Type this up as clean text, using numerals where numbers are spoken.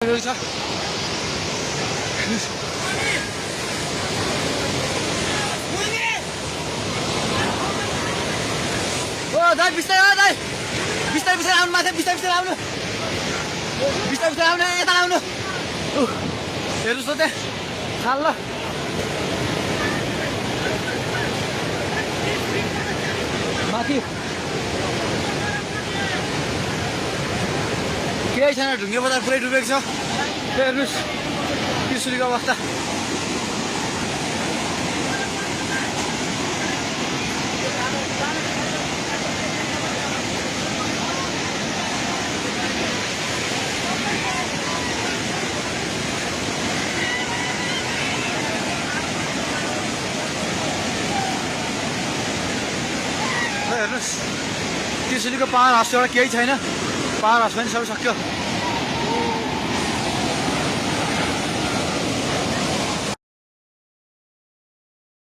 रहेछ ओ दाइ बिस्तारै दाइ बिस्तारै आउनु माथि बिस्तारै आउनु यता आउनु हेर्नुहोस् त त्यहाँ खाल ल माथि केही छैन ढुङ्गे बजार पुरै डुबेको छ हेर्नुहोस् त्रिशुलीको अवस्था हेर्नुहोस् त्रिशुलीको पावर हाउस एउटा केही छैन पावर हाउस पनि सबै सक्यो